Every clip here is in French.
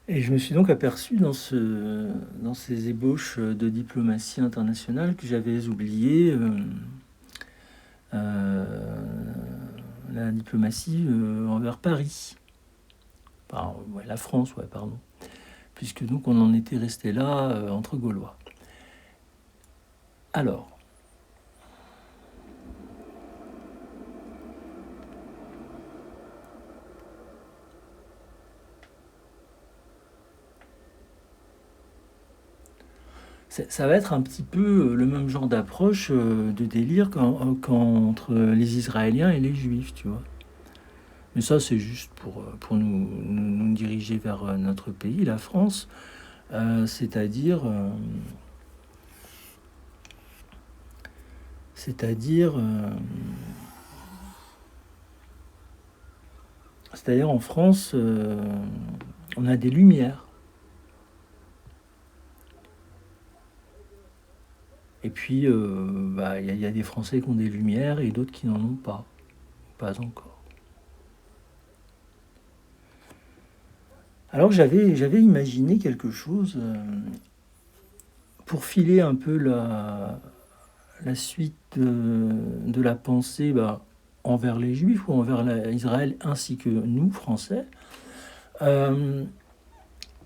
Et je me suis donc aperçu dans ces ébauches de diplomatie internationale que j'avais oublié la diplomatie envers Paris. Enfin, ouais, la France, ouais, pardon. Puisque donc on en était resté là entre Gaulois. Alors, ça va être un petit peu le même genre d'approche de délire qu'entre les Israéliens et les Juifs, tu vois. Mais ça, c'est juste pour nous diriger vers notre pays, la France, c'est-à-dire, c'est-à-dire, euh, c'est-à-dire en France, on a des lumières. Et puis, bah, y a des Français qui ont des lumières et d'autres qui n'en ont pas encore. Alors j'avais imaginé quelque chose pour filer un peu la suite de la pensée bah, envers les Juifs ou envers Israël ainsi que nous, Français. Euh,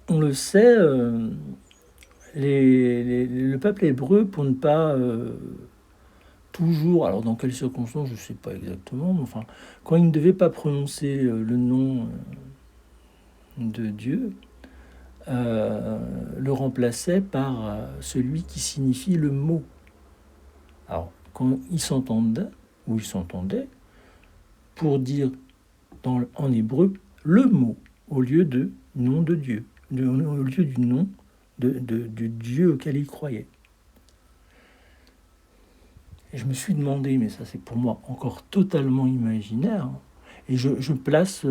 on le sait, le peuple hébreu, pour ne pas toujours, alors dans quelles circonstances, je ne sais pas exactement, mais enfin, quand il ne devait pas prononcer le nom de Dieu, le remplaçait par celui qui signifie le mot. Alors, quand ils s'entendaient, ou ils s'entendaient, pour dire en hébreu le mot, au lieu de nom de Dieu, au lieu du nom de Dieu auquel ils croyaient. Et je me suis demandé, mais ça c'est pour moi encore totalement imaginaire, hein, et je place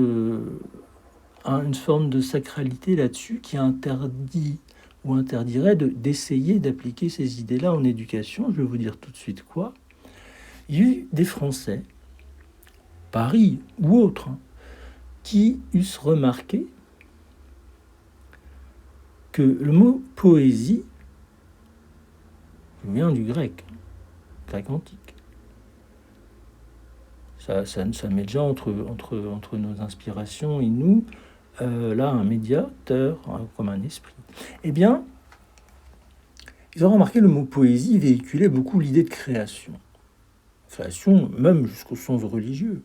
une forme de sacralité là-dessus qui interdit ou interdirait d'essayer d'appliquer ces idées-là en éducation. Je vais vous dire tout de suite quoi. Il y a eu des Français, Paris ou autres, hein, qui eussent remarqué que le mot poésie vient du grec antique. Ça met déjà entre nos inspirations et nous, là, un médiateur, hein, comme un esprit. Eh bien, ils ont remarqué le mot poésie véhiculait beaucoup l'idée de création. Création même jusqu'au sens religieux,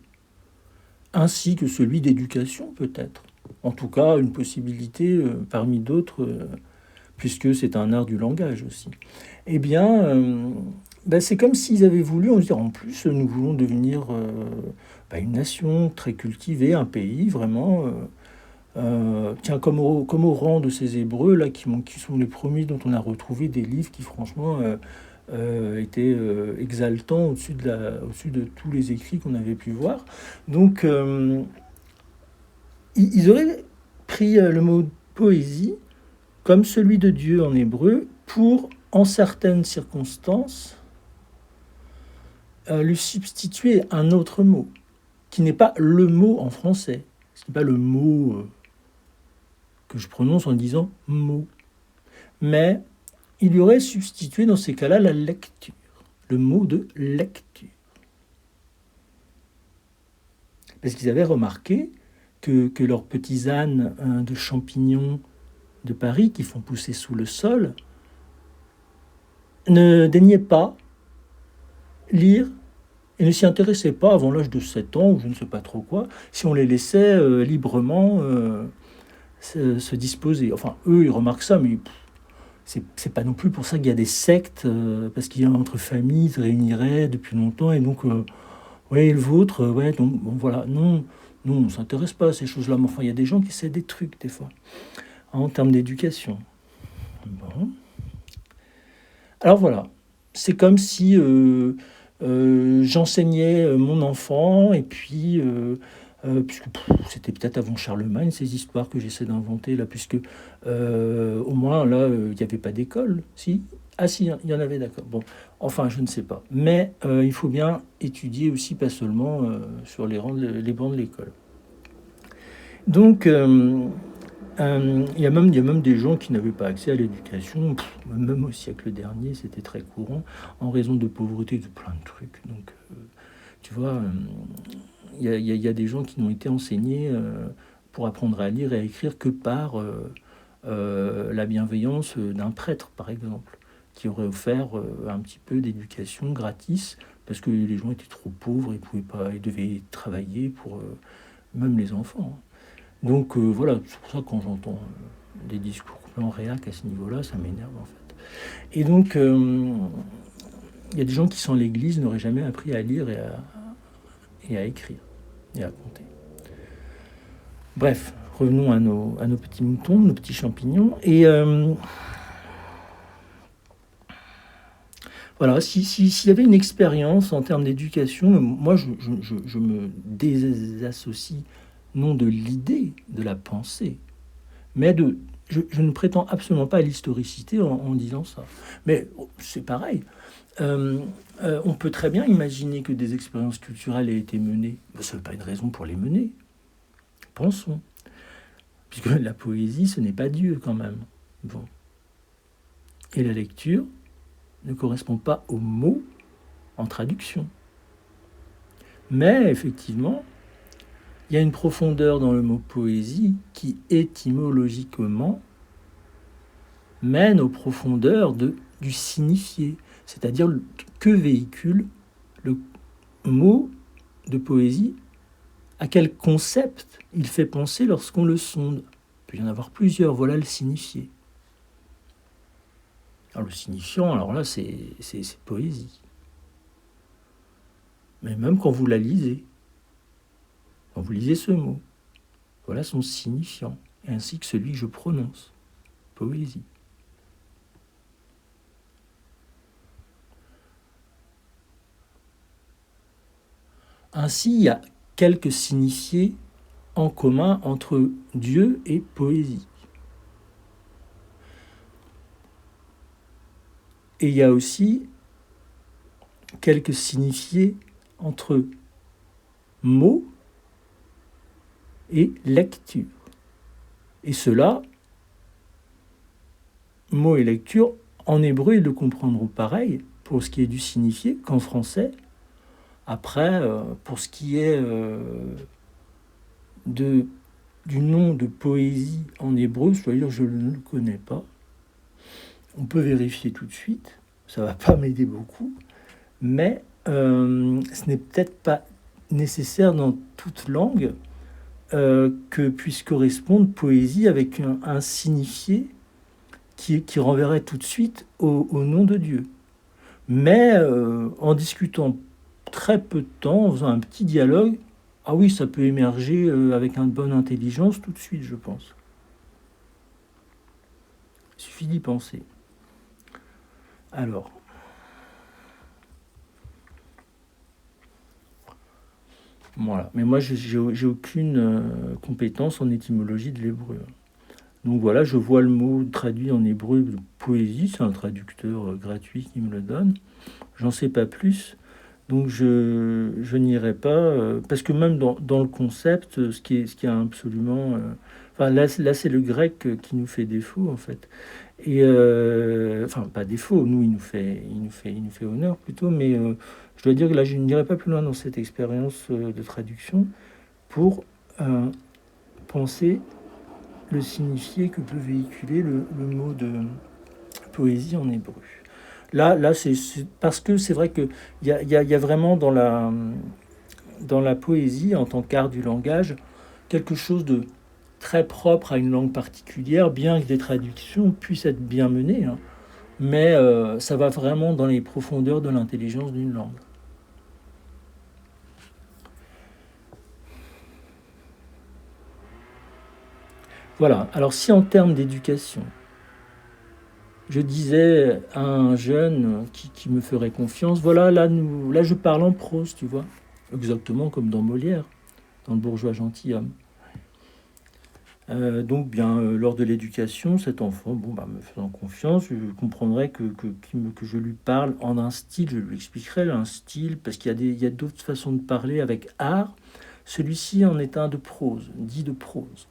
ainsi que celui d'éducation peut-être. En tout cas, une possibilité parmi d'autres, puisque c'est un art du langage aussi. Eh bien, ben c'est comme s'ils avaient voulu, on se dit, en plus, nous voulons devenir une nation très cultivée, un pays vraiment, tiens, comme au rang de ces Hébreux, là, qui sont les premiers dont on a retrouvé des livres qui, franchement, étaient exaltants au-dessus de tous les écrits qu'on avait pu voir. Donc, ils auraient pris le mot poésie comme celui de Dieu en hébreu pour, en certaines circonstances, lui substituer un autre mot, qui n'est pas le mot en français. Ce n'est pas le mot que je prononce en disant mot. Mais il y aurait substitué dans ces cas-là la lecture, le mot de lecture. Parce qu'ils avaient remarqué que leurs petits ânes de champignons de Paris qui font pousser sous le sol ne daignaient pas lire et ne s'y intéressaient pas avant l'âge de 7 ans ou je ne sais pas trop quoi, si on les laissait librement se disposer. Enfin, eux, ils remarquent ça, mais c'est pas non plus pour ça qu'il y a des sectes, parce qu'il y a entre familles, ils se réuniraient depuis longtemps, et donc, ouais, le vôtre, ouais, donc, bon, voilà, non, on ne s'intéresse pas à ces choses-là, mais enfin, il y a des gens qui essaient des trucs, des fois, hein, en termes d'éducation. Bon. Alors voilà, c'est comme si j'enseignais mon enfant, et puis, puisque c'était peut-être avant Charlemagne, ces histoires que j'essaie d'inventer là, puisque au moins là, il n'y avait pas d'école, si? Ah si, il y en avait, d'accord. Bon, enfin, je ne sais pas. Mais il faut bien étudier aussi, pas seulement sur les bancs de l'école. Donc, Il y a même des gens qui n'avaient pas accès à l'éducation, même au siècle dernier, c'était très courant, en raison de pauvreté, de plein de trucs. Donc, tu vois, il y a des gens qui n'ont été enseignés pour apprendre à lire et à écrire que par la bienveillance d'un prêtre, par exemple, qui aurait offert un petit peu d'éducation gratis, parce que les gens étaient trop pauvres, ils pouvaient pas, ils devaient travailler pour même les enfants. Donc voilà, c'est pour ça que quand j'entends des discours en réac à ce niveau-là, ça m'énerve en fait. Et donc, il y a des gens qui, sans l'Église, n'auraient jamais appris à lire et à écrire et à compter. Bref, revenons à nos petits moutons, nos petits champignons. Et voilà, s'il y avait une expérience en termes d'éducation, moi je me désassocie non de l'idée, de la pensée, mais je ne prétends absolument pas à l'historicité en disant ça. Mais c'est pareil. On peut très bien imaginer que des expériences culturelles aient été menées. Ça ne veut pas une raison pour les mener. Pensons. Puisque la poésie, ce n'est pas Dieu quand même. Bon. Et la lecture ne correspond pas aux mots en traduction. Mais effectivement, il y a une profondeur dans le mot poésie qui étymologiquement mène aux profondeurs du signifié, c'est-à-dire que véhicule le mot de poésie, à quel concept il fait penser lorsqu'on le sonde. Il peut y en avoir plusieurs, voilà le signifié. Alors le signifiant, alors là, c'est poésie. Mais même quand vous la lisez, quand vous lisez ce mot, voilà son signifiant, ainsi que celui que je prononce, poésie. Ainsi, il y a quelques signifiés en commun entre Dieu et poésie. Et il y a aussi quelques signifiés entre mots et lecture. Et cela, mots et lecture, en hébreu, ils le comprendront pareil pour ce qui est du signifié qu'en français. Après, pour ce qui est du nom de poésie en hébreu, c'est-à-dire je ne le connais pas. On peut vérifier tout de suite, ça ne va pas m'aider beaucoup, mais ce n'est peut-être pas nécessaire dans toute langue que puisse correspondre poésie avec un signifié qui renverrait tout de suite au nom de Dieu. Mais en discutant très peu de temps, en faisant un petit dialogue, ah oui, ça peut émerger avec une bonne intelligence tout de suite, je pense. Il suffit d'y penser. Alors, voilà. Mais moi, j'ai aucune compétence en étymologie de l'hébreu. Donc voilà, je vois le mot traduit en hébreu de poésie, c'est un traducteur gratuit qui me le donne. J'en sais pas plus. Donc je n'irai pas, parce que même dans le concept, ce qui est absolument... enfin là c'est le grec qui nous fait défaut en fait. Et enfin pas défaut, nous il nous fait honneur plutôt, mais je dois dire que là je n'irai pas plus loin dans cette expérience de traduction pour penser le signifié que peut véhiculer le mot de poésie en hébreu. Là c'est parce que c'est vrai qu'il y a vraiment dans la poésie, en tant qu'art du langage, quelque chose de très propre à une langue particulière, bien que des traductions puissent être bien menées, hein, mais ça va vraiment dans les profondeurs de l'intelligence d'une langue. Voilà, alors si en termes d'éducation, je disais à un jeune qui me ferait confiance, voilà, là je parle en prose, tu vois, exactement comme dans Molière, dans Le bourgeois gentilhomme. Donc bien, lors de l'éducation, cet enfant, me faisant confiance, je comprendrais que je lui parle en un style, je lui expliquerai un style, parce qu'il y a d'autres façons de parler avec art. Celui-ci en est un de prose, dit de prose.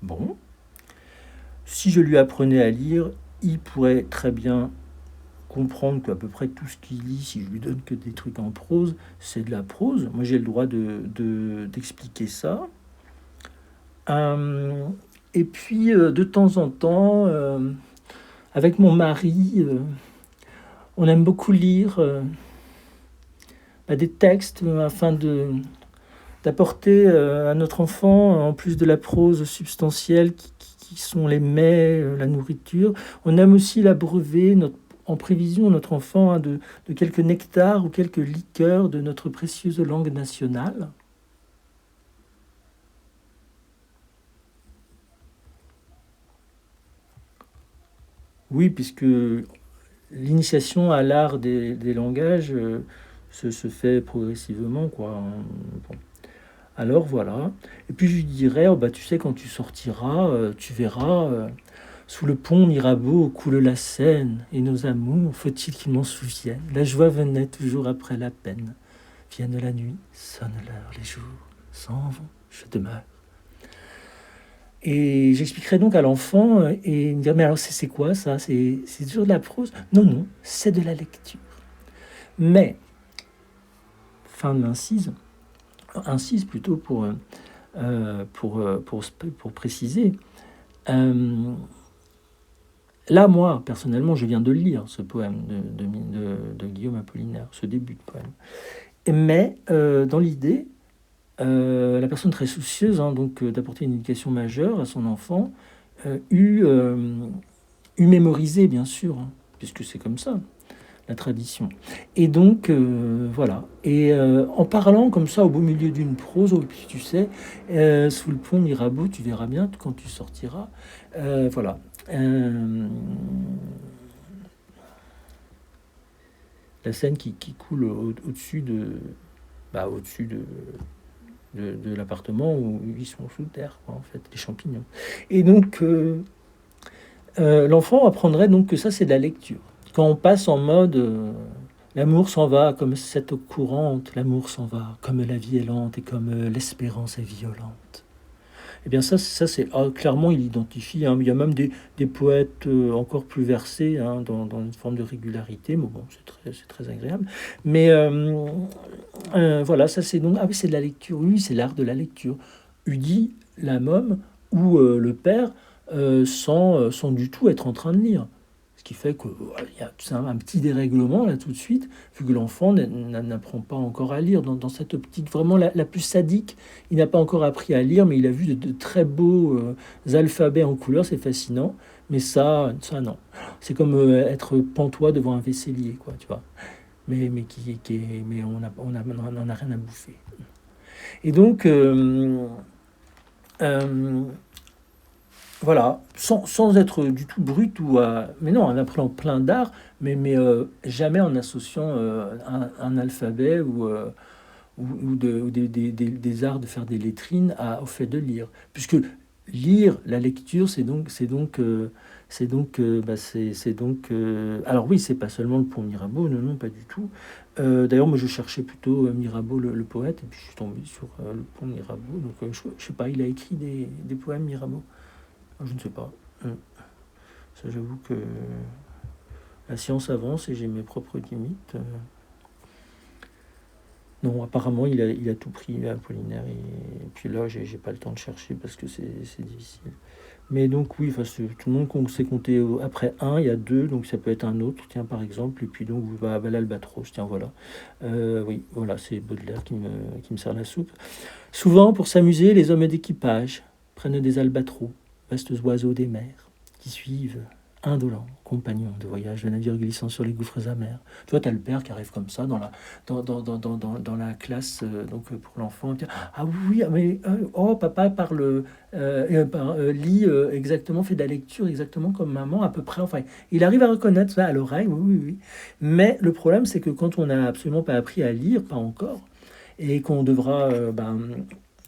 Bon, si je lui apprenais à lire, il pourrait très bien comprendre qu'à peu près tout ce qu'il lit, si je lui donne que des trucs en prose, c'est de la prose. Moi, j'ai le droit d'expliquer ça. Euh, et puis, de temps en temps, avec mon mari, on aime beaucoup lire des textes afin d'apporter à notre enfant, en plus de la prose substantielle qui sont les mets, la nourriture, on aime aussi l'abreuver en prévision notre enfant de quelques nectars ou quelques liqueurs de notre précieuse langue nationale. Oui, puisque l'initiation à l'art des langages se fait progressivement, quoi. Bon. Alors voilà. Et puis je lui dirais, oh, bah, tu sais, quand tu sortiras, tu verras, sous le pont Mirabeau coule la Seine, et nos amours, faut-il qu'ils m'en souviennent? La joie venait toujours après la peine. Vienne la nuit, sonne l'heure, les jours s'en vont, je demeure. Et j'expliquerai donc à l'enfant, et il me dirait, mais alors c'est quoi ça? C'est toujours de la prose? Non, non, c'est de la lecture. Mais, fin de l'incise, incise plutôt pour préciser, euh, là, moi, personnellement, je viens de le lire, ce poème de Guillaume Apollinaire, ce début de poème. Mais dans l'idée, la personne très soucieuse donc d'apporter une éducation majeure à son enfant eut mémorisé, bien sûr, hein, puisque c'est comme ça, la tradition. Et donc, voilà. Et en parlant comme ça, au beau milieu d'une prose, oh, puis tu sais, sous le pont Mirabeau, tu verras bien quand tu sortiras. Voilà. La Seine qui coule au-dessus au-dessus de l'appartement où ils sont sous terre, quoi, en fait, les champignons. Et donc, l'enfant apprendrait donc que ça, c'est de la lecture. Quand on passe en mode l'amour s'en va comme cette eau courante, l'amour s'en va comme la vie est lente et comme l'espérance est violente. Eh bien, ça c'est clairement, il identifie. Hein, il y a même des poètes encore plus versés hein, dans une forme de régularité. Mais bon, c'est très agréable. Mais voilà, ça c'est donc. Ah oui, c'est de la lecture. Oui, c'est l'art de la lecture. Udi, la môme ou le père sans du tout être en train de lire. Ce qui fait qu'il y a un petit dérèglement là tout de suite, vu que l'enfant n'apprend pas encore à lire dans cette optique vraiment la plus sadique. Il n'a pas encore appris à lire, mais il a vu de très beaux alphabets en couleur, c'est fascinant. Mais ça non. C'est comme être pantois devant un vaisselier, quoi, tu vois. Mais on a rien à bouffer. Et donc, euh, voilà, sans être du tout brut mais non, en apprenant plein d'art, mais jamais en associant un alphabet ou des arts de faire des lettrines au fait de lire. Puisque lire, la lecture, alors oui, c'est pas seulement le pont Mirabeau, non, non, pas du tout. D'ailleurs, moi, je cherchais plutôt Mirabeau, le poète, et puis je suis tombé sur le pont Mirabeau. Donc, je sais pas, il a écrit des poèmes Mirabeau. Je ne sais pas. Ça, j'avoue que la science avance et j'ai mes propres limites. Non, apparemment, il a tout pris, Apollinaire. Et puis là, j'ai pas le temps de chercher parce que c'est difficile. Mais donc, oui, enfin, tout le monde sait compter après un, il y a deux, donc ça peut être un autre, tiens, par exemple. Et puis donc, l'albatros, tiens, voilà. Oui, voilà, c'est Baudelaire qui me sert la soupe. Souvent, pour s'amuser, les hommes d'équipage prennent des albatros, vastes oiseaux des mers, qui suivent, indolents, compagnons de voyage, le navire glissant sur les gouffres amers. Tu vois, tu as le père qui arrive comme ça dans la classe donc pour l'enfant. Ah oui, mais oh, papa lit exactement, fait de la lecture exactement comme maman, à peu près. Enfin, il arrive à reconnaître ça à l'oreille, oui, oui, oui. Mais le problème, c'est que quand on n'a absolument pas appris à lire, pas encore, et qu'on devra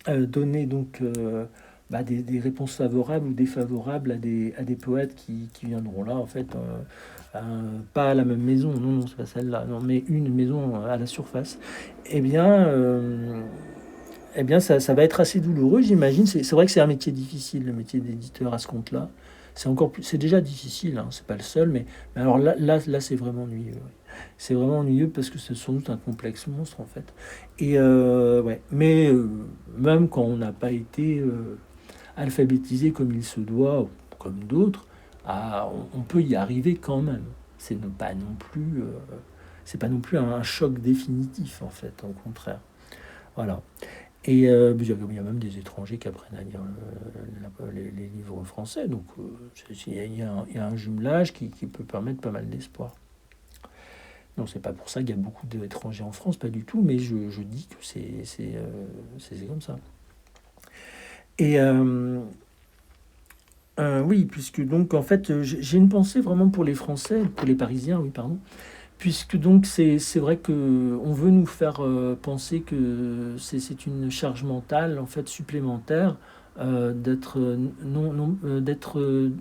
donner donc des réponses favorables ou défavorables à des poètes qui viendront là, en fait, pas à la même maison, non, non, c'est pas celle-là, non, mais une maison à la surface, eh bien, ça va être assez douloureux, j'imagine. C'est vrai que c'est un métier difficile, le métier d'éditeur à ce compte-là. c'est encore plus, c'est déjà difficile, hein, c'est pas le seul, mais alors là, c'est vraiment ennuyeux. Ouais. C'est vraiment ennuyeux parce que c'est sans doute un complexe monstre en fait. Et ouais, mais même quand on n'a pas été alphabétisé comme il se doit, ou comme d'autres, on peut y arriver quand même. C'est pas non plus, c'est pas non plus un choc définitif en fait, au contraire. Voilà. Et il y a même des étrangers qui apprennent à lire les livres français, donc il y a un jumelage qui peut permettre pas mal d'espoir. Non, c'est pas pour ça qu'il y a beaucoup d'étrangers en France, pas du tout, mais je dis que c'est comme ça. Et oui, puisque donc en fait, j'ai une pensée vraiment pour les Français, pour les Parisiens, oui, pardon. Puisque donc c'est vrai que on veut nous faire penser que c'est une charge mentale en fait supplémentaire d'être non non d'être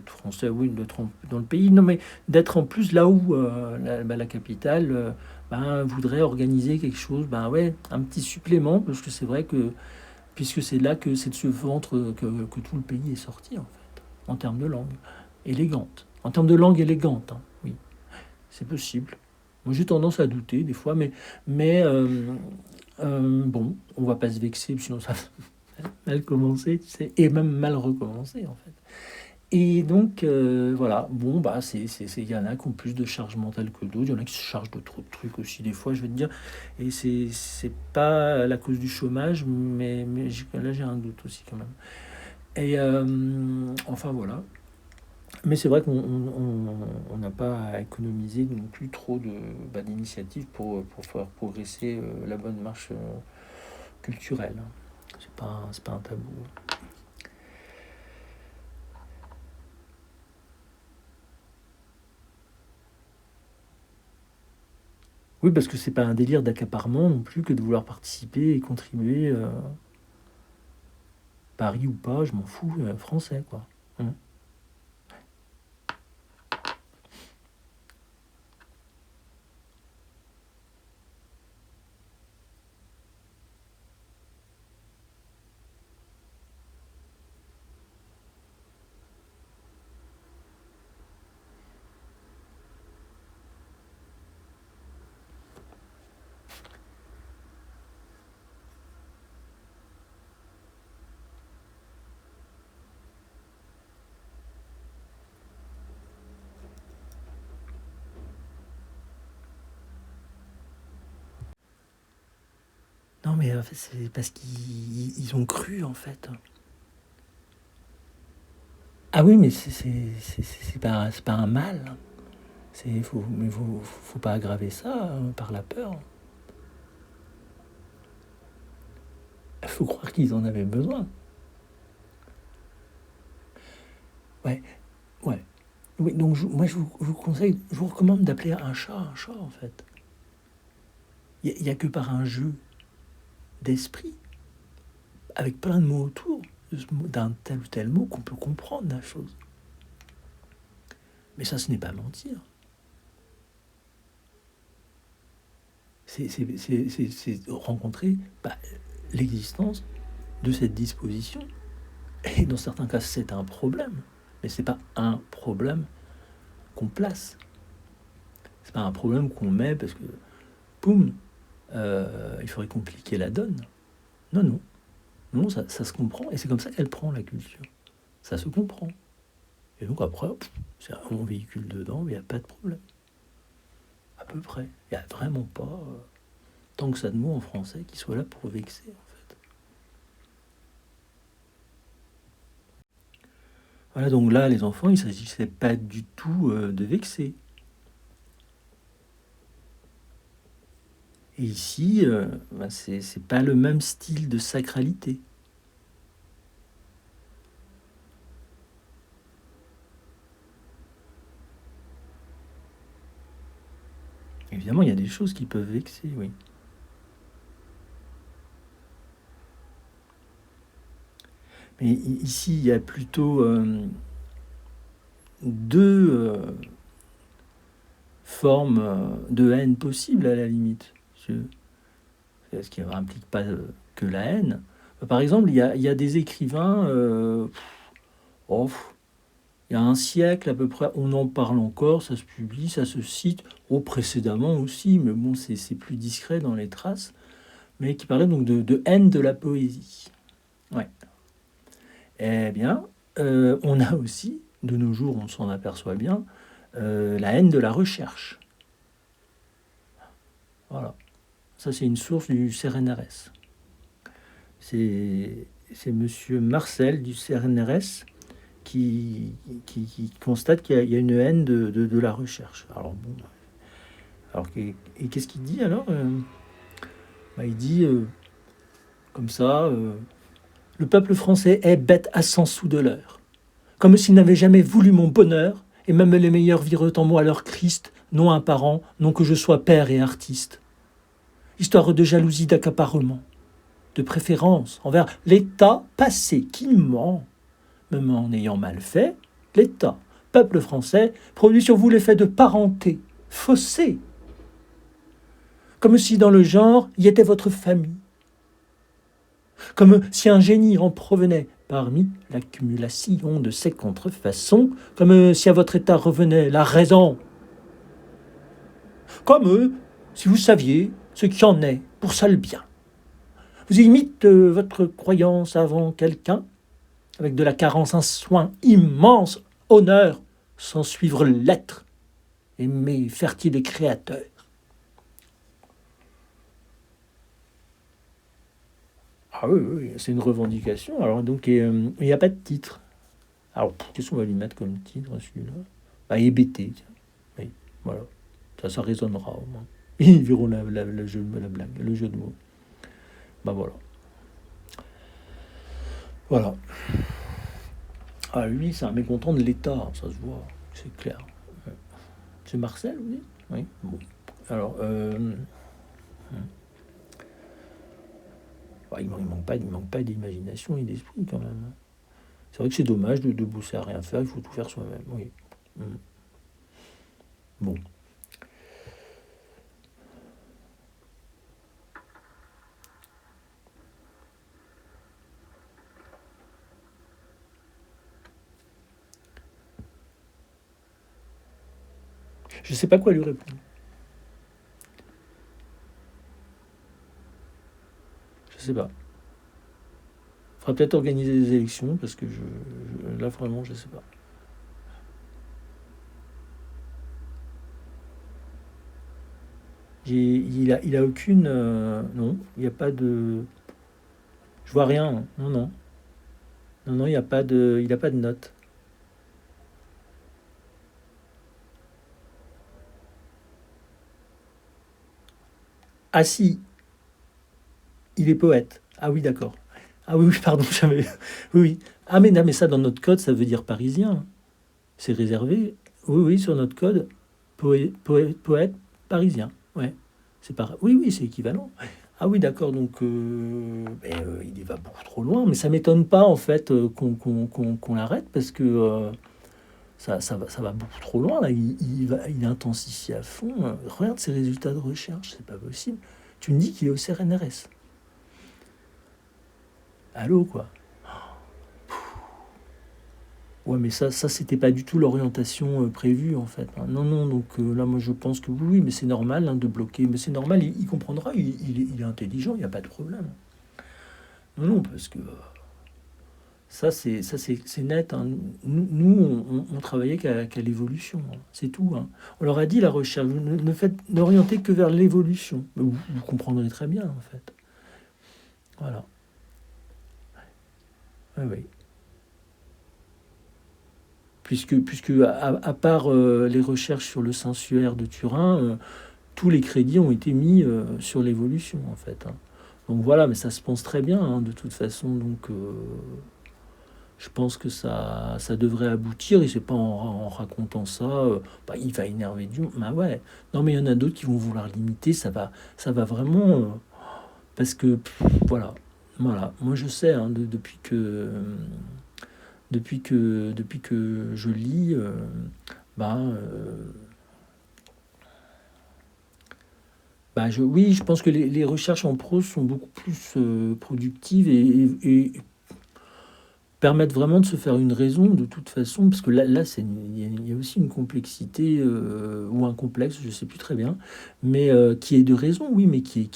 français, oui, d'être dans le pays, non mais d'être en plus là où la capitale ben, voudrait organiser quelque chose, ben ouais, un petit supplément parce que c'est vrai que puisque c'est là que c'est de ce ventre que tout le pays est sorti en fait en termes de langue élégante, en termes de langue élégante, hein, oui. C'est possible. Moi, j'ai tendance à douter des fois, mais bon, on va pas se vexer, sinon ça va mal commencer, tu sais, et même mal recommencer, en fait. Et donc, voilà, bon, bah, il y en a qui ont plus de charge mentale que d'autres, il y en a qui se chargent de trop de trucs aussi, des fois, je vais te dire, et c'est pas la cause du chômage, mais là, j'ai un doute aussi, quand même. Et enfin, voilà. Mais c'est vrai qu'on n'a pas à économiser non plus trop d'initiatives pour faire progresser la bonne marche culturelle. C'est pas un tabou. Oui, parce que c'est pas un délire d'accaparement non plus que de vouloir participer et contribuer, Paris ou pas, je m'en fous, français, quoi. Hein. Non, mais en fait, c'est parce qu'ils ont cru, en fait. Ah oui, mais c'est pas un mal. Mais faut pas aggraver ça par la peur. Il faut croire qu'ils en avaient besoin. Ouais, ouais. Oui, donc moi je vous conseille, je vous recommande d'appeler un chat en fait. Il y a que par un jeu d'esprit, avec plein de mots autour, d'un tel ou tel mot qu'on peut comprendre la chose. Mais ça, ce n'est pas mentir. C'est rencontrer bah, l'existence de cette disposition. Et dans certains cas, c'est un problème. Mais c'est pas un problème qu'on place. C'est pas un problème qu'on met parce que, poum, il faudrait compliquer la donne. Non, non. Non, ça se comprend. Et c'est comme ça qu'elle prend la culture. Ça se comprend. Et donc après, on véhicule dedans, mais il n'y a pas de problème. À peu près. Il n'y a vraiment pas tant que ça de mots en français qui soient là pour vexer, en fait. Voilà, donc là, les enfants, il ne s'agissait pas du tout de vexer. Et ici, bah, c'est pas le même style de sacralité. Évidemment, il y a des choses qui peuvent vexer, oui. Mais ici, il y a plutôt deux formes de haine possibles à la limite. Ce qui n'implique pas que la haine. Par exemple, il y a des écrivains, oh, y a un siècle à peu près, on en parle encore, ça se publie, ça se cite, précédemment aussi, mais bon, c'est plus discret dans les traces, mais qui parlait donc de haine de la poésie. Ouais. Eh bien, on a aussi, de nos jours, on s'en aperçoit bien, la haine de la recherche. Voilà. Ça, c'est une source du CNRS. C'est monsieur Marcel du CNRS qui constate qu'il y a une haine de la recherche. Alors bon, et qu'est-ce qu'il dit alors? Il dit comme ça, le peuple français est bête à 100 sous de l'heure, comme s'il n'avait jamais voulu mon bonheur, et même les meilleurs virent en moi leur Christ, non un parent, non que je sois père et artiste. Histoire de jalousie, d'accaparement, de préférence envers l'État passé qui ment. Même en ayant mal fait, l'État, peuple français, produit sur vous l'effet de parenté, faussée. Comme si dans le genre y était votre famille. Comme si un génie en provenait parmi l'accumulation de ces contrefaçons, comme si à votre état revenait la raison. Comme si vous saviez ce qui en est pour ça le bien. Vous imitez votre croyance avant quelqu'un, avec de la carence, un soin immense, honneur, sans suivre l'être, aimé, fertile et créateur. Ah oui, c'est une revendication. Alors donc, il n'y a pas de titre. Alors, qu'est-ce qu'on va lui mettre comme titre, celui-là? Hébété, tiens. Oui, voilà. Ça résonnera au moins. Ils verront la blague, le jeu de mots. Voilà. Voilà. Ah, lui, c'est un mécontent de l'État, ça se voit, c'est clair. C'est Marcel, vous dites? Oui. Bon. Alors, il manque pas d'imagination et d'esprit quand même. C'est vrai que c'est dommage de bosser à rien faire, il faut tout faire soi-même. Oui. Bon. Je sais pas quoi lui répondre. Je sais pas. Faudra peut-être organiser des élections parce que là vraiment je sais pas. Il a aucune non, il n'y a pas de, je vois rien. Non, il n'y a pas de note. Ah si, il est poète. Ah oui, d'accord. Ah oui, pardon, j'avais. Oui. Ah mais non, mais ça dans notre code, ça veut dire parisien. C'est réservé. Oui, sur notre code, poète parisien. Ouais. Oui, c'est équivalent. Ah oui, d'accord. Donc, il va beaucoup trop loin. Mais ça m'étonne pas en fait qu'on l'arrête parce que ça va beaucoup trop loin là. Il intensifie à fond. Regarde ses résultats de recherche, c'est pas possible. Tu me dis qu'il est au CNRS. Allô, quoi. Ouais, mais ça c'était pas du tout l'orientation prévue, en fait. Non, donc là, moi, je pense que oui, mais c'est normal de bloquer. Mais c'est normal, il comprendra, il est intelligent, il n'y a pas de problème. Non, parce que ça, c'est net. Nous, on travaillait qu'à l'évolution. C'est tout. On leur a dit, la recherche, ne faites n'orientez que vers l'évolution. Mais vous comprendrez très bien, en fait. Voilà. Oui. Puisque à part les recherches sur le sensuaire de Turin, tous les crédits ont été mis sur l'évolution, en fait. Donc voilà, mais ça se pense très bien, de toute façon. Donc je pense que ça devrait aboutir, et c'est pas en racontant ça, il va énerver du monde. Bah ouais, non mais il y en a d'autres qui vont vouloir limiter, ça va vraiment... parce que, voilà, moi je sais, depuis que je lis, oui, je pense que les recherches en prose sont beaucoup plus productives et permettent vraiment de se faire une raison de toute façon, parce que là il y a aussi une complexité ou un complexe, je ne sais plus très bien, mais qui est de raison, oui, mais qui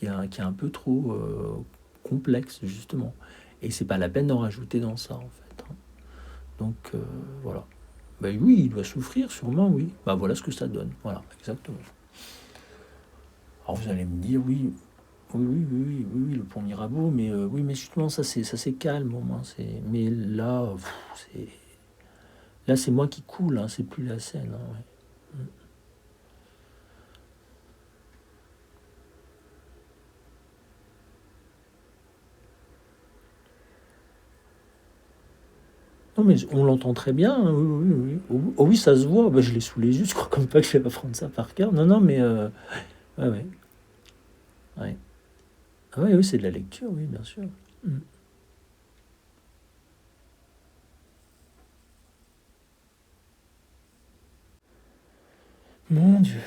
est un peu trop complexe, justement. Et c'est pas la peine d'en rajouter dans ça, en fait. Hein. Donc voilà. Ben oui, il doit souffrir, sûrement, oui. Bah voilà ce que ça donne. Voilà, exactement. Alors vous allez me dire, oui, oui, le pont Mirabeau, mais oui, mais justement, ça c'est calme au moins. Mais là, là c'est moi qui coule, hein, c'est plus la Seine. Hein, ouais. Non, mais on l'entend très bien. Hein, oui, oui, oui. Oh, oh oui, ça se voit. Bah, je l'ai sous les yeux. Je crois comme pas que je vais apprendre ça par cœur. Non, non, mais ouais, ouais, ouais. Ah ouais, oui, c'est de la lecture, oui, bien sûr. Mm. Mon Dieu.